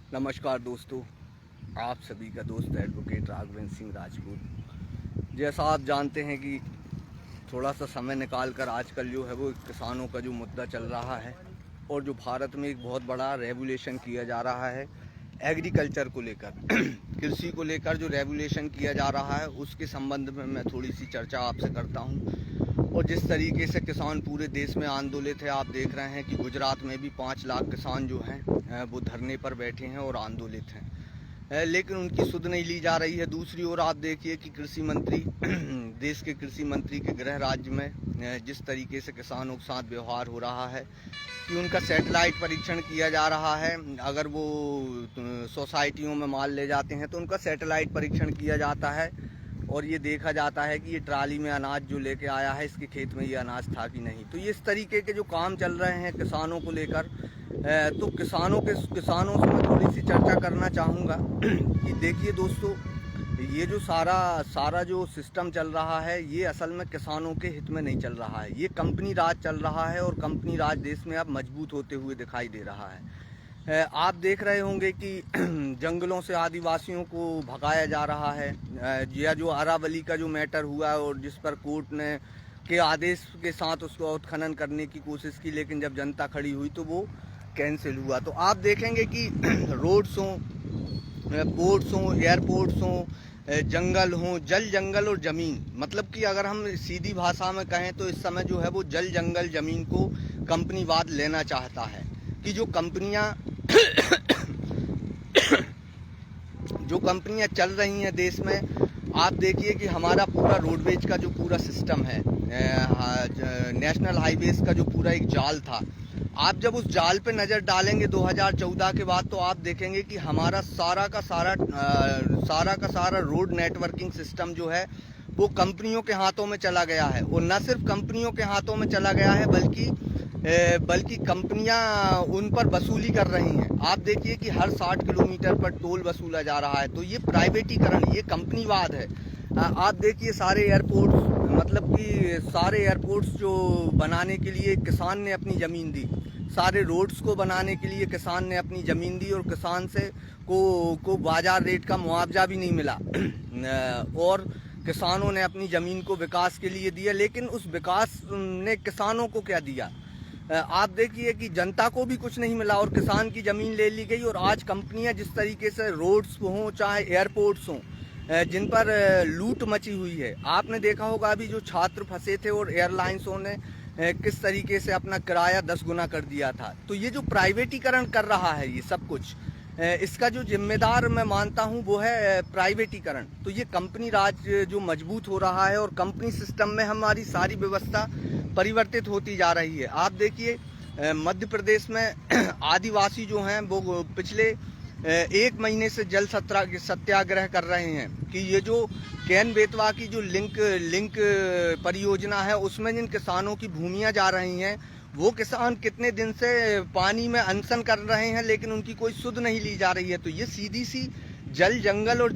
नमस्कार दोस्तों, आप सभी का दोस्त एडवोकेट राघवेंद्र सिंह राजपूत। जैसा आप जानते हैं कि थोड़ा सा समय निकाल कर आजकल जो है वो किसानों का जो मुद्दा चल रहा है और जो भारत में एक बहुत बड़ा रेगुलेशन किया जा रहा है एग्रीकल्चर को लेकर कृषि को लेकर जो रेगुलेशन किया जा रहा है उसके संबंध में मैं थोड़ी सी चर्चा आपसे करता हूं। और जिस तरीके से किसान पूरे देश में आंदोलित है, आप देख रहे हैं कि गुजरात में भी 5 लाख किसान जो हैं वो धरने पर बैठे हैं और आंदोलित हैं, लेकिन उनकी सुध नहीं ली जा रही है। दूसरी ओर आप देखिए कि कृषि मंत्री देश के कृषि मंत्री के गृह राज्य में जिस तरीके से किसानों के साथ व्यवहार हो रहा है कि उनका सैटेलाइट परीक्षण किया जा रहा है। अगर वो सोसाइटियों में माल ले जाते हैं तो उनका सैटेलाइट परीक्षण किया जाता है और ये देखा जाता है कि ये ट्राली में अनाज जो लेके आया है इसके खेत में ये अनाज था कि नहीं। तो ये इस तरीके के जो काम चल रहे हैं किसानों को लेकर, तो किसानों से मैं थोड़ी सी चर्चा करना चाहूँगा कि देखिए दोस्तों, ये जो सारा जो सिस्टम चल रहा है ये असल में किसानों के हित में नहीं चल रहा है। ये कंपनी राज चल रहा है और कंपनी राज देश में अब मजबूत होते हुए दिखाई दे रहा है। आप देख रहे होंगे कि जंगलों से आदिवासियों को भगाया जा रहा है, या जो अरावली का जो मैटर हुआ और जिस पर कोर्ट ने के आदेश के साथ उसको उत्खनन करने की कोशिश की, लेकिन जब जनता खड़ी हुई तो वो कैंसिल हुआ। तो आप देखेंगे कि रोड्स हों, पोर्ट्स हों, एयरपोर्ट्स हों, जंगल हों, जल जंगल और ज़मीन, मतलब कि अगर हम सीधी भाषा में कहें तो इस समय जो है वो जल जंगल ज़मीन को कंपनीवाद लेना चाहता है कि जो कंपनियां चल रही हैं देश में। आप देखिए कि हमारा पूरा रोडवेज का जो पूरा सिस्टम है, नेशनल हाईवेज का जो पूरा एक जाल था, आप जब उस जाल पे नज़र डालेंगे 2014 के बाद तो आप देखेंगे कि हमारा सारा का सारा रोड नेटवर्किंग सिस्टम जो है वो कंपनियों के हाथों में चला गया है। और न सिर्फ कंपनियों के हाथों में चला गया है बल्कि कंपनियां उन पर वसूली कर रही हैं। आप देखिए कि हर 60 किलोमीटर पर टोल वसूला जा रहा है। तो ये प्राइवेटीकरण, ये कंपनीवाद है। आप देखिए सारे एयरपोर्ट्स जो बनाने के लिए किसान ने अपनी ज़मीन दी, सारे रोड्स को बनाने के लिए किसान ने अपनी ज़मीन दी और किसान से को बाजार रेट का मुआवजा भी नहीं मिला और किसानों ने अपनी ज़मीन को विकास के लिए दिया, लेकिन उस विकास ने किसानों को क्या दिया? आप देखिए कि जनता को भी कुछ नहीं मिला और किसान की ज़मीन ले ली गई। और आज कंपनियां जिस तरीके से रोड्स हों चाहे एयरपोर्ट्स हों, जिन पर लूट मची हुई है। आपने देखा होगा अभी जो छात्र फंसे थे और एयरलाइंसों ने किस तरीके से अपना किराया 10 गुना कर दिया था। तो ये जो प्राइवेटीकरण कर रहा है ये सब कुछ, इसका जो जिम्मेदार मैं मानता हूँ वो है प्राइवेटीकरण। तो ये कंपनी राज जो मजबूत हो रहा है और कंपनी सिस्टम में हमारी सारी व्यवस्था परिवर्तित होती जा रही है। आप देखिए मध्य प्रदेश में आदिवासी जो हैं वो पिछले 1 महीने से जल सत्याग्रह कर रहे हैं कि ये जो कैन बेतवा की जो लिंक परियोजना है उसमें जिन किसानों की भूमियां जा रही हैं वो किसान कितने दिन से पानी में अनशन कर रहे हैं, लेकिन उनकी कोई सुध नहीं ली जा रही है। तो ये सीधी सी जल जंगल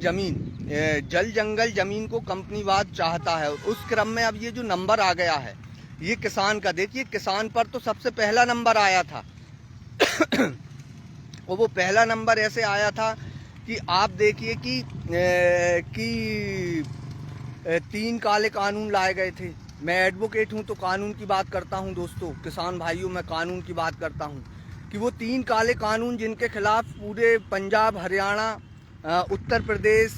जमीन को कंपनीवाद चाहता है। उस क्रम में अब ये जो नंबर आ गया है ये किसान का, देखिए किसान पर तो सबसे पहला नंबर आया था और वो पहला नंबर ऐसे आया था कि आप देखिए कि 3 काले कानून लाए गए थे। मैं एडवोकेट हूं तो कानून की बात करता हूं दोस्तों, किसान भाइयों, मैं कानून की बात करता हूं कि वो 3 काले कानून जिनके खिलाफ पूरे पंजाब, हरियाणा, उत्तर प्रदेश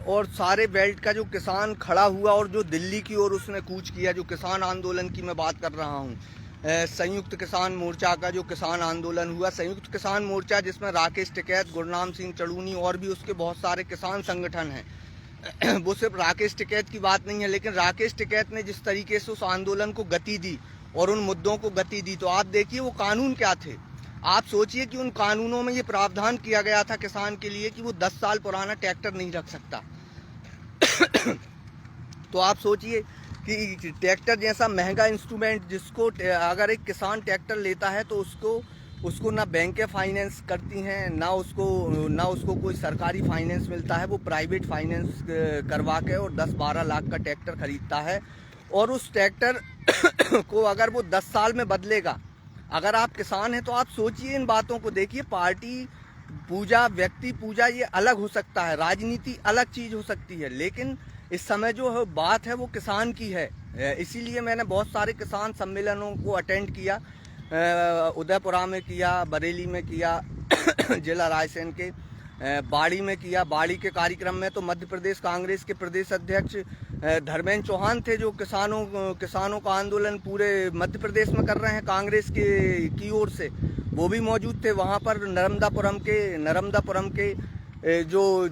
और सारे बेल्ट का जो किसान खड़ा हुआ और जो दिल्ली की ओर उसने कूच किया, जो किसान आंदोलन की मैं बात कर रहा हूँ, संयुक्त किसान मोर्चा का जो किसान आंदोलन हुआ, संयुक्त किसान मोर्चा जिसमें राकेश टिकैत, गुरनाम सिंह चड़ूनी और भी उसके बहुत सारे किसान संगठन हैं। वो सिर्फ राकेश टिकैत की बात नहीं है, लेकिन राकेश टिकैत ने जिस तरीके से उस आंदोलन को गति दी और उन मुद्दों को गति दी, तो आप देखिए वो कानून क्या थे। आप सोचिए कि उन कानूनों में ये प्रावधान किया गया था किसान के लिए कि वो 10 साल पुराना ट्रैक्टर नहीं रख सकता तो आप सोचिए कि ट्रैक्टर जैसा महंगा इंस्ट्रूमेंट जिसको अगर एक किसान ट्रैक्टर लेता है तो उसको ना बैंकें फाइनेंस करती हैं, ना उसको कोई सरकारी फाइनेंस मिलता है। वो प्राइवेट फाइनेंस करवा के और 10-12 लाख का ट्रैक्टर खरीदता है और उस ट्रैक्टर को अगर वो 10 साल में बदलेगा। अगर आप किसान हैं तो आप सोचिए इन बातों को, देखिए पार्टी पूजा, व्यक्ति पूजा ये अलग हो सकता है, राजनीति अलग चीज हो सकती है, लेकिन इस समय जो है बात है वो किसान की है। इसीलिए मैंने बहुत सारे किसान सम्मेलनों को अटेंड किया, उदयपुरा में किया, बरेली में किया, जिला रायसेन के बाड़ी में किया। बाड़ी के कार्यक्रम में तो मध्य प्रदेश कांग्रेस के प्रदेश अध्यक्ष धर्मेंद्र चौहान थे, जो किसानों का आंदोलन पूरे मध्य प्रदेश में कर रहे हैं कांग्रेस की ओर से, वो भी मौजूद थे वहाँ पर। नर्मदापुरम के जो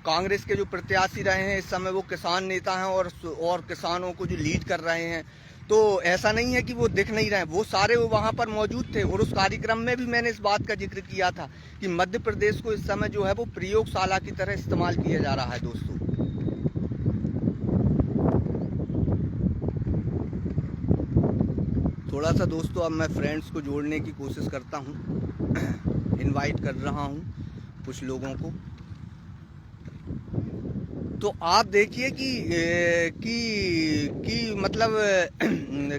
कांग्रेस के जो प्रत्याशी रहे हैं इस समय वो किसान नेता हैं और किसानों को जो लीड कर रहे हैं। तो ऐसा नहीं है कि वो दिख नहीं रहे, वो सारे वहाँ पर मौजूद थे। और उस कार्यक्रम में भी मैंने इस बात का जिक्र किया था कि मध्य प्रदेश को इस समय जो है वो प्रयोगशाला की तरह इस्तेमाल किया जा रहा है। दोस्तों, थोड़ा सा दोस्तों अब मैं फ्रेंड्स को जोड़ने की कोशिश करता हूँ, इनवाइट कर रहा हूँ कुछ लोगों को। तो आप देखिए कि मतलब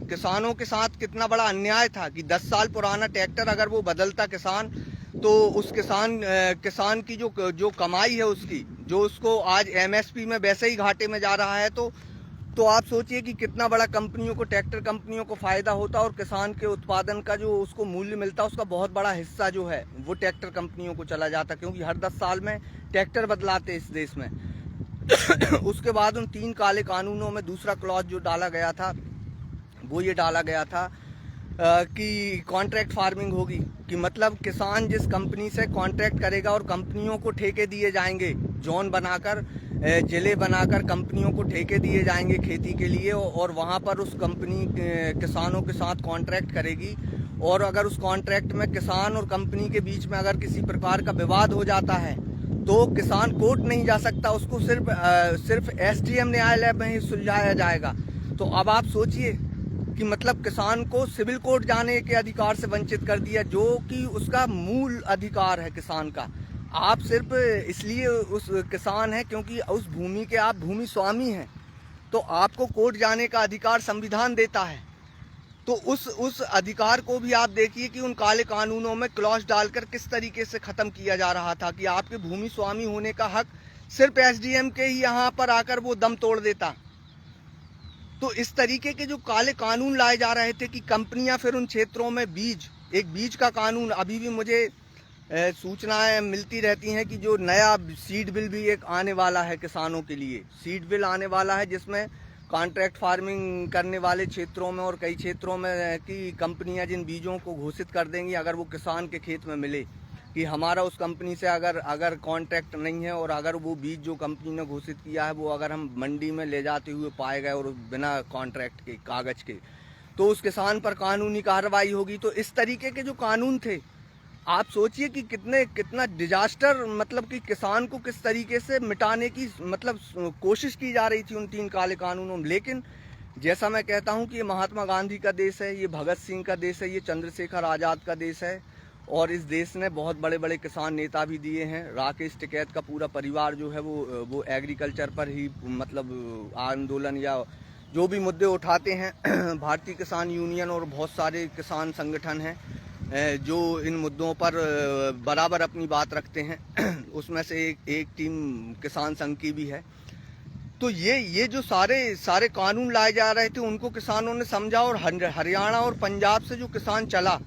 किसानों के साथ कितना बड़ा अन्याय था कि 10 साल पुराना ट्रैक्टर अगर वो बदलता किसान, तो उस किसान की जो कमाई है उसकी, जो उसको आज एमएसपी में वैसे ही घाटे में जा रहा है, तो आप सोचिए कि कितना बड़ा कंपनियों को, ट्रैक्टर कंपनियों को फायदा होता और किसान के उत्पादन का जो उसको मूल्य मिलता उसका बहुत बड़ा हिस्सा जो है वो ट्रैक्टर कंपनियों को चला जाता, क्योंकि हर 10 साल में ट्रैक्टर बदलाते इस देश में। उसके बाद उन 3 काले कानूनों में दूसरा क्लॉज जो डाला गया था वो ये डाला गया था कि कॉन्ट्रैक्ट फार्मिंग होगी, कि मतलब किसान जिस कंपनी से कॉन्ट्रैक्ट करेगा और कंपनियों को ठेके दिए जाएंगे, जोन बनाकर, जिले बनाकर कंपनियों को ठेके दिए जाएंगे खेती के लिए, और वहाँ पर उस कंपनी किसानों के साथ कॉन्ट्रैक्ट करेगी। और अगर उस कॉन्ट्रैक्ट में किसान और कंपनी के बीच में अगर किसी प्रकार का विवाद हो जाता है तो किसान कोर्ट नहीं जा सकता, उसको सिर्फ एसडीएम न्यायालय में ही सुलझाया जाएगा। तो अब आप सोचिए कि मतलब किसान को सिविल कोर्ट जाने के अधिकार से वंचित कर दिया, जो कि उसका मूल अधिकार है किसान का। आप सिर्फ इसलिए उस किसान हैं क्योंकि उस भूमि के आप भूमि स्वामी हैं, तो आपको कोर्ट जाने का अधिकार संविधान देता है। तो उस अधिकार को भी आप देखिए कि उन काले कानूनों में क्लॉज डालकर किस तरीके से खत्म किया जा रहा था कि आपके भूमि स्वामी होने का हक सिर्फ एसडीएम के ही यहाँ पर आकर वो दम तोड़ देता। तो इस तरीके के जो काले कानून लाए जा रहे थे कि कंपनियां फिर उन क्षेत्रों में बीज का कानून, अभी भी मुझे सूचनाएं मिलती रहती हैं कि जो नया सीड बिल भी एक आने वाला है किसानों के लिए, सीड बिल आने वाला है जिसमें कॉन्ट्रैक्ट फार्मिंग करने वाले क्षेत्रों में और कई क्षेत्रों में कि कंपनियां जिन बीजों को घोषित कर देंगी अगर वो किसान के खेत में मिले, कि हमारा उस कंपनी से अगर कॉन्ट्रैक्ट नहीं है और अगर वो बीज जो कंपनी ने घोषित किया है वो अगर हम मंडी में ले जाते हुए पाए गए और बिना कॉन्ट्रैक्ट के, कागज के, तो उस किसान पर कानूनी कार्रवाई होगी। तो इस तरीके के जो कानून थे, आप सोचिए कि कितना डिजास्टर, मतलब कि किसान को किस तरीके से मिटाने की मतलब कोशिश की जा रही थी उन 3 काले कानूनों में। लेकिन जैसा मैं कहता हूं कि ये महात्मा गांधी का देश है, ये भगत सिंह का देश है, ये चंद्रशेखर आज़ाद का देश है, और इस देश ने बहुत बड़े बड़े किसान नेता भी दिए हैं। राकेश टिकैत का पूरा परिवार जो है वो एग्रीकल्चर पर ही मतलब आंदोलन या जो भी मुद्दे उठाते हैं। भारतीय किसान यूनियन और बहुत सारे किसान संगठन हैं जो इन मुद्दों पर बराबर अपनी बात रखते हैं। उसमें से एक टीम किसान संघ की भी है। तो ये जो सारे कानून लाए जा रहे थे उनको किसानों ने समझा, और हरियाणा और पंजाब से जो किसान चला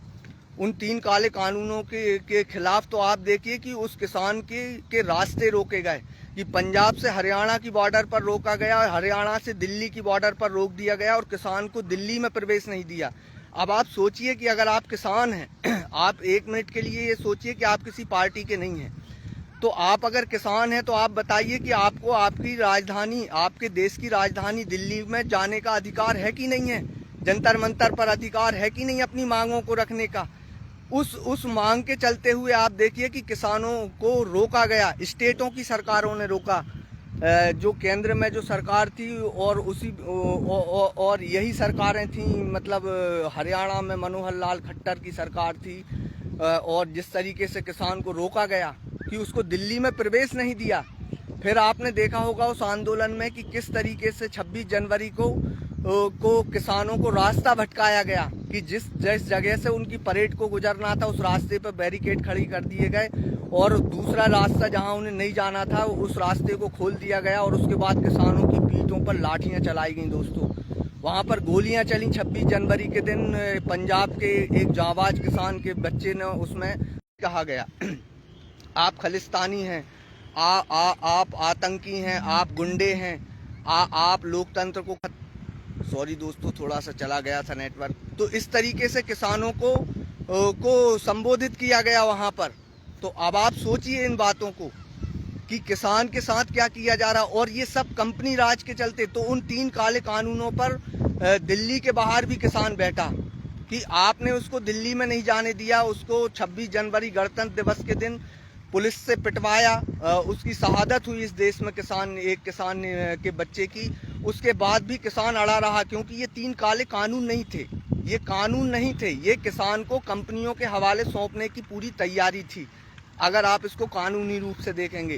उन 3 काले कानूनों के खिलाफ, तो आप देखिए कि उस किसान के रास्ते रोके गए, कि पंजाब से हरियाणा की बॉर्डर पर रोका गया, हरियाणा से दिल्ली की बॉर्डर पर रोक दिया गया और किसान को दिल्ली में प्रवेश नहीं दिया। अब आप सोचिए कि अगर आप किसान हैं, आप 1 मिनट के लिए ये सोचिए कि आप किसी पार्टी के नहीं हैं, तो आप अगर किसान हैं तो आप बताइए कि आपको आपकी राजधानी, आपके देश की राजधानी दिल्ली में जाने का अधिकार है कि नहीं है? जंतर मंतर पर अधिकार है कि नहीं अपनी मांगों को रखने का? उस मांग के चलते हुए आप देखिए कि किसानों को रोका गया, स्टेटों की सरकारों ने रोका, जो केंद्र में जो सरकार थी और यही सरकारें थी, मतलब हरियाणा में मनोहर लाल खट्टर की सरकार थी, और जिस तरीके से किसान को रोका गया कि उसको दिल्ली में प्रवेश नहीं दिया। फिर आपने देखा होगा उस आंदोलन में कि किस तरीके से 26 जनवरी को किसानों को रास्ता भटकाया गया, कि जिस जगह से उनकी परेड को गुजरना था उस रास्ते पर बैरिकेड खड़ी कर दिए गए और दूसरा रास्ता जहां उन्हें नहीं जाना था उस रास्ते को खोल दिया गया और उसके बाद किसानों की पीठों पर लाठियां चलाई गई दोस्तों। वहां पर गोलियां चली 26 जनवरी के दिन। पंजाब के एक जाबाज किसान के बच्चे ने उसमें कहा गया आप खालिस्तानी हैं, आप आतंकी हैं, आप गुंडे हैं, आप लोकतंत्र को सॉरी दोस्तों थोड़ा सा चला गया था नेटवर्क। तो इस तरीके से किसानों को संबोधित किया गया वहां पर। तो अब आप सोचिए इन बातों को कि किसान के साथ क्या किया जा रहा, और ये सब कंपनी राज के चलते। तो उन 3 काले कानूनों पर दिल्ली के बाहर भी किसान बैठा कि आपने उसको दिल्ली में नहीं जाने दिया, उसको 26 जनवरी गणतंत्र दिवस के दिन पुलिस से पिटवाया, उसकी शहादत हुई इस देश में एक किसान के बच्चे की। उसके बाद भी किसान अड़ा रहा क्योंकि ये 3 काले कानून नहीं थे, ये कानून नहीं थे, ये किसान को कंपनियों के हवाले सौंपने की पूरी तैयारी थी अगर आप इसको कानूनी रूप से देखेंगे।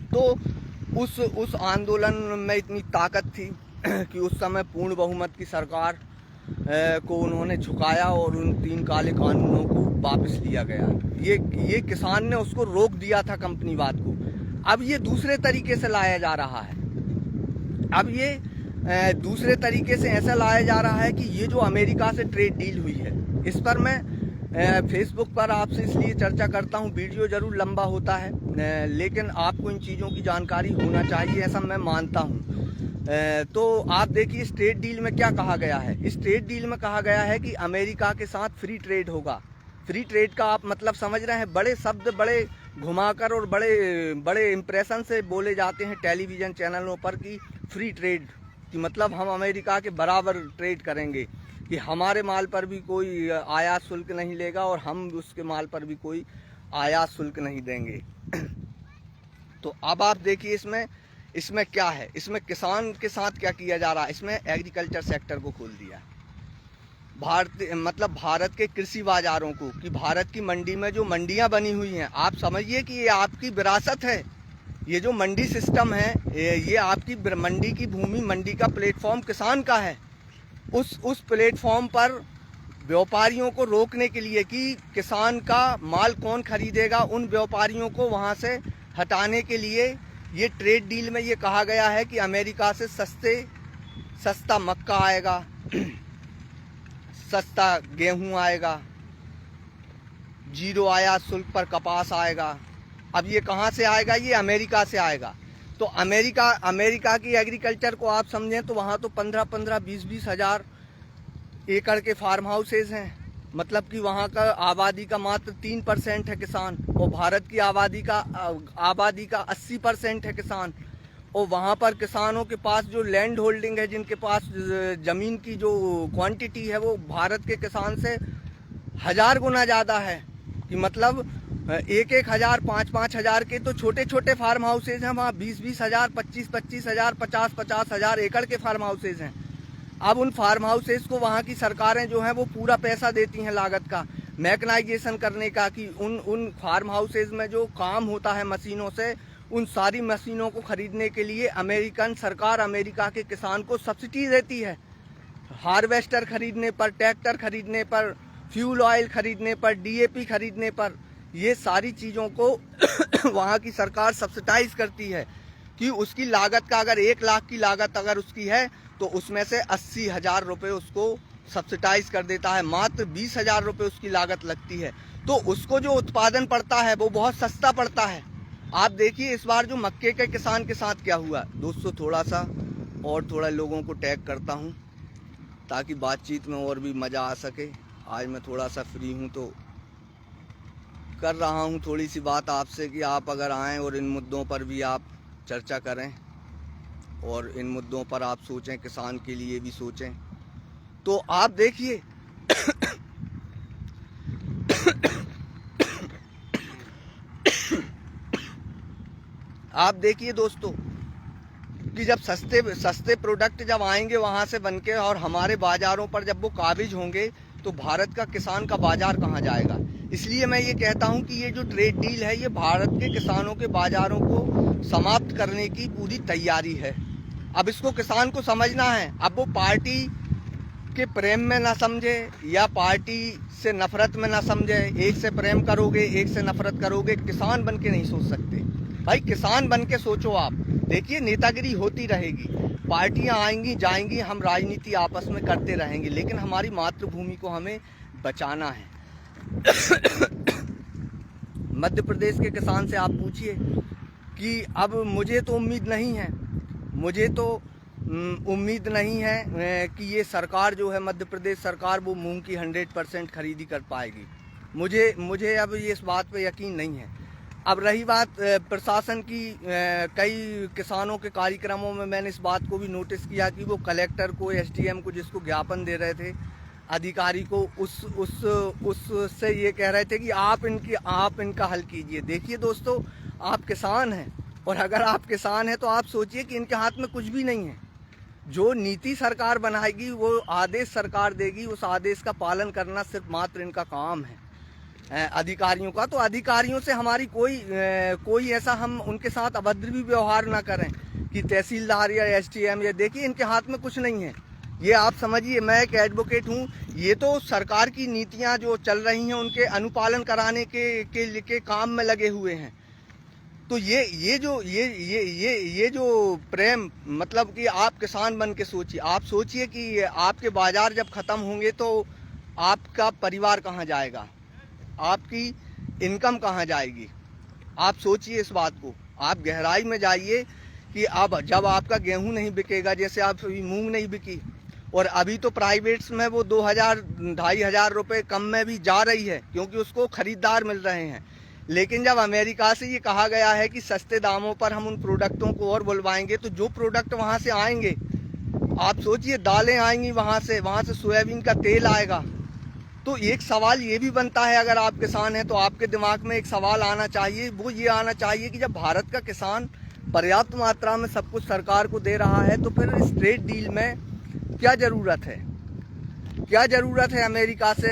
तो उस आंदोलन में इतनी ताकत थी कि उस समय पूर्ण बहुमत की सरकार को उन्होंने झुकाया और उन 3 काले कानूनों को वापस लिया गया। ये किसान ने उसको रोक दिया था कंपनीवाद को। अब ये दूसरे तरीके से लाया जा रहा है। अब ये दूसरे तरीके से ऐसा लाया जा रहा है कि ये जो अमेरिका से ट्रेड डील हुई है, इस पर मैं फेसबुक पर आपसे इसलिए चर्चा करता हूँ, वीडियो जरूर लंबा होता है लेकिन आपको इन चीज़ों की जानकारी होना चाहिए, ऐसा मैं मानता हूँ। तो आप देखिए इस ट्रेड डील में क्या कहा गया है। इस ट्रेड डील में कहा गया है कि अमेरिका के साथ फ्री ट्रेड होगा। फ्री ट्रेड का आप मतलब समझ रहे हैं, बड़े शब्द बड़े घुमाकर और बड़े इम्प्रेशन से बोले जाते हैं टेलीविज़न चैनलों पर कि फ्री ट्रेड कि मतलब हम अमेरिका के बराबर ट्रेड करेंगे, कि हमारे माल पर भी कोई आयात शुल्क नहीं लेगा और हम उसके माल पर भी कोई आयात शुल्क नहीं देंगे। तो अब आप देखिए इसमें क्या है, इसमें किसान के साथ क्या किया जा रहा है। इसमें एग्रीकल्चर सेक्टर को खोल दिया, भारत के कृषि बाजारों को, कि भारत की मंडी में जो मंडियां बनी हुई हैं, आप समझिए कि ये आपकी विरासत है। ये जो मंडी सिस्टम है ये आपकी मंडी की भूमि, मंडी का प्लेटफॉर्म किसान का है। उस प्लेटफॉर्म पर व्यापारियों को रोकने के लिए कि किसान का माल कौन खरीदेगा, उन व्यापारियों को वहां से हटाने के लिए ये ट्रेड डील में ये कहा गया है कि अमेरिका से सस्ता मक्का आएगा, सस्ता गेहूं आएगा, 0 आयात शुल्क पर कपास आएगा। अब ये कहाँ से आएगा, ये अमेरिका से आएगा। तो अमेरिका की एग्रीकल्चर को आप समझें तो वहाँ तो 15-15, 20-20 हज़ार एकड़ के फार्म हाउसेज हैं। मतलब कि वहाँ का आबादी का मात्र 3% है किसान, और भारत की आबादी का 80% है किसान। और वहाँ पर किसानों के पास जो लैंड होल्डिंग है, जिनके पास ज़मीन की जो क्वांटिटी है, वो भारत के किसान से 1000 गुना ज़्यादा है। कि मतलब 1-1 हज़ार, 5-5 हज़ार के तो छोटे छोटे फार्म हाउसेज हैं, वहाँ 20-20 हज़ार, 25-25 हज़ार, 50-50 हज़ार एकड़ के फार्म हाउसेज हैं। अब उन फार्म हाउसेज को वहाँ की सरकारें जो हैं वो पूरा पैसा देती हैं लागत का, मैकनाइजेशन करने का, कि उन फार्म हाउसेज में जो काम होता है मशीनों से, उन सारी मशीनों को खरीदने के लिए अमेरिकन सरकार अमेरिका के किसान को सब्सिडी देती है। हार्वेस्टर खरीदने पर, ट्रैक्टर खरीदने पर, फ्यूल ऑयल खरीदने पर, DAP खरीदने पर, ये सारी चीज़ों को वहाँ की सरकार सब्सिडाइज करती है। कि उसकी लागत का अगर 1 लाख की लागत अगर उसकी है तो उसमें से 80 हज़ार रुपये उसको सब्सिडाइज कर देता है, मात्र 20 हज़ार रुपये उसकी लागत लगती है। तो उसको जो उत्पादन पड़ता है वो बहुत सस्ता पड़ता है। आप देखिए इस बार जो मक्के के किसान के साथ क्या हुआ। दोस्तों थोड़ा लोगों को टैग करता हूँ ताकि बातचीत में और भी मज़ा आ सके। आज मैं थोड़ा सा फ्री हूँ तो कर रहा हूँ थोड़ी सी बात आपसे, कि आप अगर आएँ और इन मुद्दों पर भी आप चर्चा करें और इन मुद्दों पर आप सोचें, किसान के लिए भी सोचें। तो आप देखिए आप देखिए दोस्तों कि जब सस्ते प्रोडक्ट जब आएंगे वहाँ से बनके और हमारे बाज़ारों पर जब वो काबिज होंगे तो भारत का किसान का बाज़ार कहाँ जाएगा। इसलिए मैं ये कहता हूँ कि ये जो ट्रेड डील है ये भारत के किसानों के बाज़ारों को समाप्त करने की पूरी तैयारी है। अब इसको किसान को समझना है। अब वो पार्टी आपके प्रेम में ना समझे या पार्टी से नफरत में ना समझे। एक से प्रेम करोगे, एक से नफरत करोगे, किसान बन के नहीं सोच सकते भाई। किसान बन के सोचो आप। देखिए नेतागिरी होती रहेगी, पार्टियां आएंगी जाएंगी, हम राजनीति आपस में करते रहेंगे, लेकिन हमारी मातृभूमि को हमें बचाना है। मध्य प्रदेश के किसान से आप पूछिए कि अब मुझे तो उम्मीद नहीं है, मुझे तो उम्मीद नहीं है कि ये सरकार जो है मध्य प्रदेश सरकार वो मूंग की 100% खरीदी कर पाएगी। मुझे अब ये इस बात पे यकीन नहीं है। अब रही बात प्रशासन की, कई किसानों के कार्यक्रमों में मैंने इस बात को भी नोटिस किया कि वो कलेक्टर को, एसडीएम को, जिसको ज्ञापन दे रहे थे अधिकारी को, उससे ये कह रहे थे कि आप इनका हल कीजिए। देखिए दोस्तों, आप किसान हैं, और अगर आप किसान हैं तो आप सोचिए कि इनके हाथ में कुछ भी नहीं है। जो नीति सरकार बनाएगी वो आदेश सरकार देगी, उस आदेश का पालन करना सिर्फ मात्र इनका काम है अधिकारियों का। तो अधिकारियों से हमारी कोई ऐसा हम उनके साथ अभद्र भी व्यवहार ना करें कि तहसीलदार या एसडीएम, या देखिए इनके हाथ में कुछ नहीं है। ये आप समझिए, मैं एक एडवोकेट हूँ, ये तो सरकार की नीतियाँ जो चल रही हैं उनके अनुपालन कराने के काम में लगे हुए हैं। तो ये जो प्रेम, मतलब कि आप किसान बन के सोचिए, आप सोचिए कि आपके बाजार जब खत्म होंगे तो आपका परिवार कहाँ जाएगा, आपकी इनकम कहाँ जाएगी। आप सोचिए इस बात को, आप गहराई में जाइए कि अब जब आपका गेहूं नहीं बिकेगा, जैसे आप मूंग नहीं बिकी, और अभी तो प्राइवेट्स में वो 2,000-2,500 रुपये कम में भी जा रही है क्योंकि उसको खरीदार मिल रहे हैं। लेकिन जब अमेरिका से ये कहा गया है कि सस्ते दामों पर हम उन प्रोडक्टों को और बुलवाएंगे, तो जो प्रोडक्ट वहाँ से आएंगे, आप सोचिए दालें आएंगी वहाँ से सोयाबीन का तेल आएगा। तो एक सवाल ये भी बनता है, अगर आप किसान हैं तो आपके दिमाग में एक सवाल आना चाहिए, वो ये आना चाहिए कि जब भारत का किसान पर्याप्त मात्रा में सब कुछ सरकार को दे रहा है, तो फिर इस ट्रेड डील में क्या ज़रूरत है? क्या ज़रूरत है अमेरिका से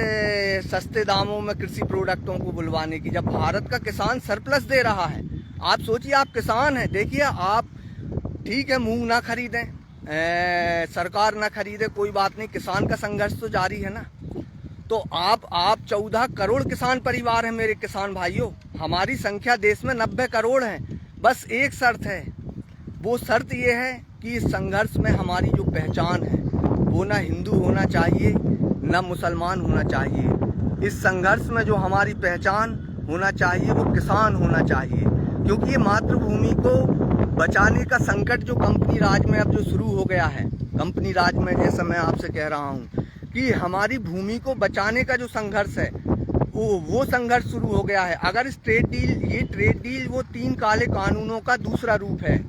सस्ते दामों में कृषि प्रोडक्टों को बुलवाने की, जब भारत का किसान सरप्लस दे रहा है? आप सोचिए, आप किसान हैं, देखिए आप ठीक है मूंग ना खरीदें, सरकार ना खरीदे, कोई बात नहीं, किसान का संघर्ष तो जारी है ना। तो आप 14 करोड़ किसान परिवार हैं मेरे किसान भाइयों, हमारी संख्या देश में 90 करोड़ है। बस एक शर्त है, वो शर्त ये है कि इस संघर्ष में हमारी जो पहचान है वो ना हिंदू होना चाहिए ना मुसलमान होना चाहिए। इस संघर्ष में जो हमारी पहचान होना चाहिए वो किसान होना चाहिए, क्योंकि ये मातृभूमि को बचाने का संकट जो कंपनी राज में अब जो शुरू हो गया है, कंपनी राज में जैसा मैं आपसे कह रहा हूँ कि हमारी भूमि को बचाने का जो संघर्ष है वो संघर्ष शुरू हो गया है। अगर इस ये ट्रेड डील वो 3 काले कानूनों का दूसरा रूप है।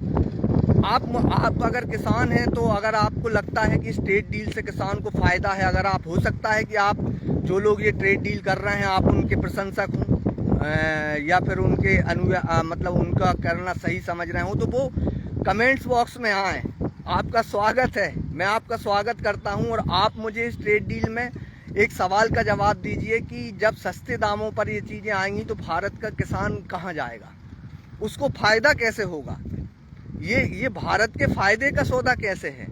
आप अगर किसान हैं तो अगर आपको लगता है कि इस ट्रेड डील से किसान को फ़ायदा है, अगर आप, हो सकता है कि आप जो लोग ये ट्रेड डील कर रहे हैं आप उनके प्रशंसक हों या फिर उनके मतलब उनका करना सही समझ रहे हो, तो वो कमेंट्स बॉक्स में आएँ। आपका स्वागत है, मैं आपका स्वागत करता हूं। और आप मुझे इस ट्रेड डील में एक सवाल का जवाब दीजिए कि जब सस्ते दामों पर ये चीज़ें आएंगी तो भारत का किसान कहां जाएगा, उसको फ़ायदा कैसे होगा, ये भारत के फ़ायदे का सौदा कैसे है।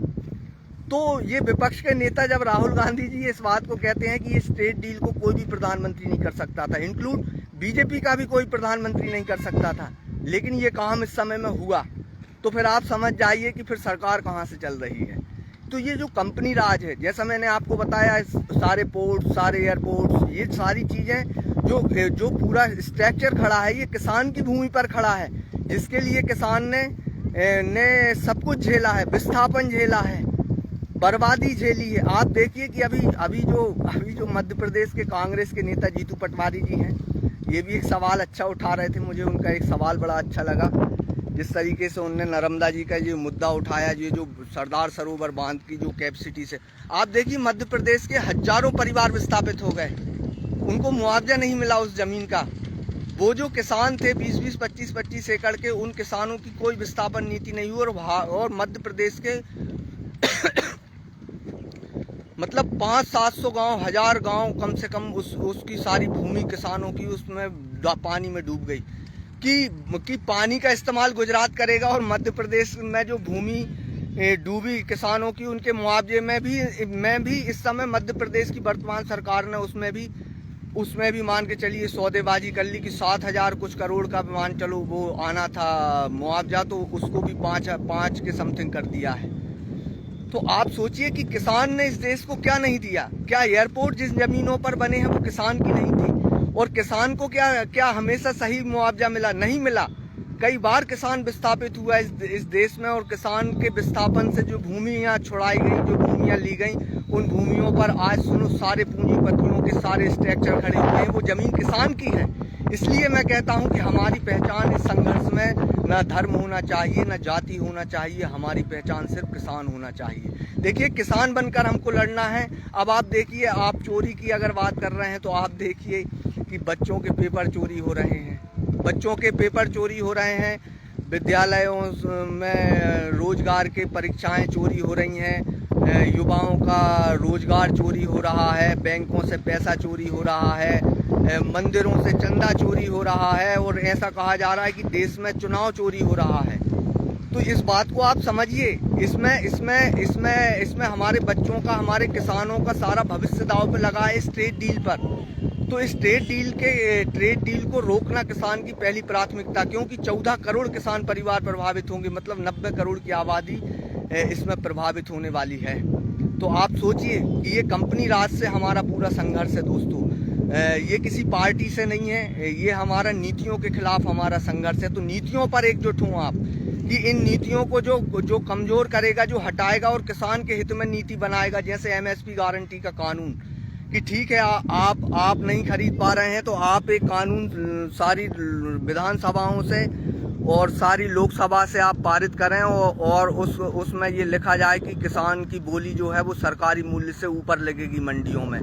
तो ये विपक्ष के नेता जब राहुल गांधी जी इस बात को कहते हैं कि इस ट्रेड डील को कोई भी प्रधानमंत्री नहीं कर सकता था, इंक्लूड बीजेपी का भी कोई प्रधानमंत्री नहीं कर सकता था, लेकिन ये काम इस समय में हुआ, तो फिर आप समझ जाइए कि फिर सरकार कहाँ से चल रही है। तो ये जो कंपनी राज है, जैसा मैंने आपको बताया, सारे पोर्ट, सारे एयरपोर्ट्स, ये सारी चीज़ें जो पूरा स्ट्रक्चर खड़ा है, ये किसान की भूमि पर खड़ा है, जिसके लिए किसान ने सब कुछ झेला है, विस्थापन झेला है, बर्बादी झेली है। आप देखिए कि अभी जो मध्य प्रदेश के कांग्रेस के नेता जीतू पटवारी जी हैं, ये भी एक सवाल अच्छा उठा रहे थे। मुझे उनका एक सवाल बड़ा अच्छा लगा, जिस तरीके से उनने नर्मदा जी का ये मुद्दा उठाया, ये जो सरदार सरोवर बांध की जो कैपेसिटी से, आप देखिए मध्य प्रदेश के हजारों परिवार विस्थापित हो गए, उनको मुआवजा नहीं मिला उस जमीन का। वो जो किसान थे 20-20, 25-25 एकड़ के, उन किसानों की कोई विस्थापन नीति नहीं हुई। और मध्य प्रदेश के मतलब 500-700 गांव, 1000 गांव कम से कम उसकी सारी भूमि किसानों की उसमें पानी में डूब गई। कि पानी का इस्तेमाल गुजरात करेगा और मध्य प्रदेश में जो भूमि डूबी किसानों की, उनके मुआवजे में भी इस समय मध्य प्रदेश की वर्तमान सरकार ने उसमें भी मान के चलिए सौदेबाजी कर ली कि 7,000 कुछ करोड़ का मान चलो वो आना था मुआवजा, तो उसको भी 5 के समथिंग कर दिया है। तो आप सोचिए कि किसान ने इस देश को क्या नहीं दिया। क्या एयरपोर्ट जिस जमीनों पर बने हैं वो किसान की नहीं थी? और किसान को क्या हमेशा सही मुआवजा मिला? नहीं मिला। कई बार किसान विस्थापित हुआ इस देश में, और किसान के विस्थापन से जो भूमियाँ छुड़ाई गई, जो भूमियाँ ली गई, उन भूमियों पर आज सुनो सारे पूंजीपतियों के सारे स्ट्रक्चर खड़े हुए हैं। वो जमीन किसान की है। इसलिए मैं कहता हूं कि हमारी पहचान इस संघर्ष में न धर्म होना चाहिए, न जाति होना चाहिए। हमारी पहचान सिर्फ किसान होना चाहिए। देखिए, किसान बनकर हमको लड़ना है। अब आप देखिए, आप चोरी की अगर बात कर रहे हैं तो आप देखिए कि बच्चों के पेपर चोरी हो रहे हैं, बच्चों के पेपर चोरी हो रहे हैं, विद्यालयों में रोजगार के परीक्षाएं चोरी हो रही हैं, युवाओं का रोजगार चोरी हो रहा है, बैंकों से पैसा चोरी हो रहा है, मंदिरों से चंदा चोरी हो रहा है, और ऐसा कहा जा रहा है कि देश में चुनाव चोरी हो रहा है। तो इस बात को आप समझिए। इसमें हमारे बच्चों का, हमारे किसानों का सारा भविष्य दांव पे लगा है इस ट्रेड डील पर। तो इस ट्रेड डील को रोकना किसान की पहली प्राथमिकता, क्योंकि 14 करोड़ किसान परिवार प्रभावित होंगे, मतलब 90 करोड़ की आबादी इसमें प्रभावित होने वाली है। तो आप सोचिए कि ये कंपनी राज से हमारा पूरा संघर्ष है दोस्तों। ये किसी पार्टी से नहीं है, ये हमारा नीतियों के खिलाफ हमारा संघर्ष है। तो नीतियों पर एकजुट हों आप, कि इन नीतियों को जो कमजोर करेगा, जो हटाएगा और किसान के हित में नीति बनाएगा, जैसे MSP गारंटी का कानून, कि ठीक है आप नहीं खरीद पा रहे हैं तो आप एक कानून सारी विधानसभाओं से और सारी लोकसभा से आप पारित करें, और उसमें ये लिखा जाए कि किसान की बोली जो है वो सरकारी मूल्य से ऊपर लगेगी मंडियों में।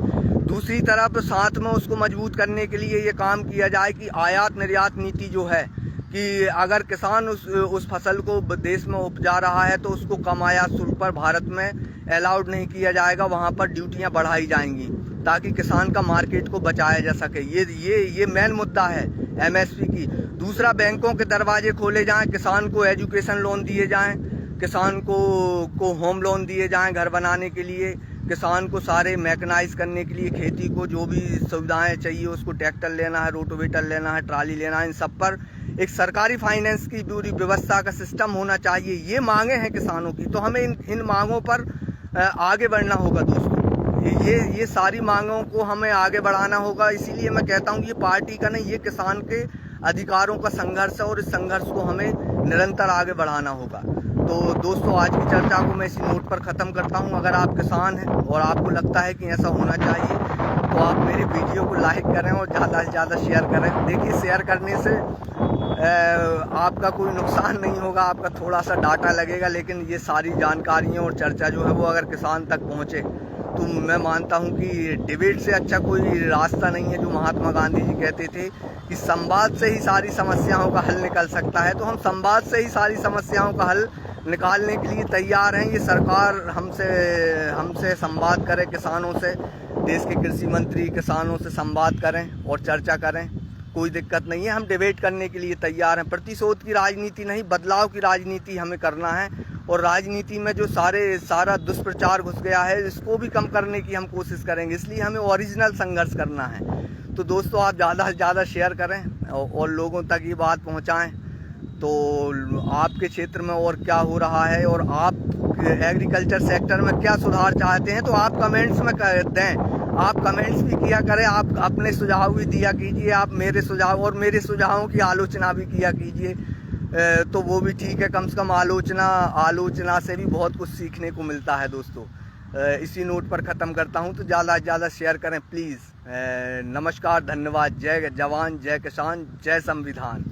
दूसरी तरफ साथ में उसको मजबूत करने के लिए ये काम किया जाए कि आयात निर्यात नीति जो है, कि अगर किसान उस फसल को देश में उपजा रहा है तो उसको कम आयात शुल्क पर भारत में अलाउड नहीं किया जाएगा, वहाँ पर ड्यूटियाँ बढ़ाई जाएंगी ताकि किसान का मार्केट को बचाया जा सके। ये मेन मुद्दा है MSP की। दूसरा, बैंकों के दरवाजे खोले जाएं, किसान को एजुकेशन लोन दिए जाएं, किसान को होम लोन दिए जाएं घर बनाने के लिए, किसान को सारे मैकेनाइज करने के लिए, खेती को जो भी सुविधाएं चाहिए उसको, ट्रैक्टर लेना है, रोटोवेटर लेना है, ट्राली लेना है, इन सब पर एक सरकारी फाइनेंस की पूरी व्यवस्था का सिस्टम होना चाहिए। ये मांगे हैं किसानों की, तो हमें इन मांगों पर आगे बढ़ना होगा दोस्तों। ये सारी मांगों को हमें आगे बढ़ाना होगा। इसीलिए मैं कहता हूँ ये पार्टी का नहीं, ये किसान के अधिकारों का संघर्ष है, और इस संघर्ष को हमें निरंतर आगे बढ़ाना होगा। तो दोस्तों, आज की चर्चा को मैं इसी नोट पर ख़त्म करता हूं। अगर आप किसान हैं और आपको लगता है कि ऐसा होना चाहिए तो आप मेरे वीडियो को लाइक करें और ज़्यादा से ज़्यादा शेयर करें। देखिए, शेयर करने से आपका कोई नुकसान नहीं होगा, आपका थोड़ा सा डाटा लगेगा, लेकिन ये सारी जानकारियाँ और चर्चा जो है वो अगर किसान तक पहुँचे तो मैं मानता हूं कि डिबेट से अच्छा कोई रास्ता नहीं है। जो महात्मा गांधी जी कहते थे कि संवाद से ही सारी समस्याओं का हल निकल सकता है, तो हम संवाद से ही सारी समस्याओं का हल निकालने के लिए तैयार हैं। ये सरकार हमसे संवाद करे, किसानों से, देश के कृषि मंत्री किसानों से संवाद करें और चर्चा करें, कोई दिक्कत नहीं है। हम डिबेट करने के लिए तैयार हैं। प्रतिशोध की राजनीति नहीं, बदलाव की राजनीति हमें करना है। और राजनीति में जो सारा दुष्प्रचार घुस गया है, इसको भी कम करने की हम कोशिश करेंगे। इसलिए हमें ओरिजिनल संघर्ष करना है। तो दोस्तों, आप ज़्यादा से ज़्यादा शेयर करें और लोगों तक ये बात पहुंचाएं। तो आपके क्षेत्र में और क्या हो रहा है, और आप एग्रीकल्चर सेक्टर में क्या सुधार चाहते हैं, तो आप कमेंट्स में दें। आप कमेंट्स भी किया करें, आप अपने सुझाव भी दिया कीजिए, आप मेरे सुझाव और मेरे सुझावों की आलोचना भी किया कीजिए। तो वो भी ठीक है, कम से कम आलोचना से भी बहुत कुछ सीखने को मिलता है दोस्तों। इसी नोट पर ख़त्म करता हूं। तो ज़्यादा से ज़्यादा शेयर करें प्लीज़। नमस्कार, धन्यवाद। जय जवान, जय किसान, जय संविधान।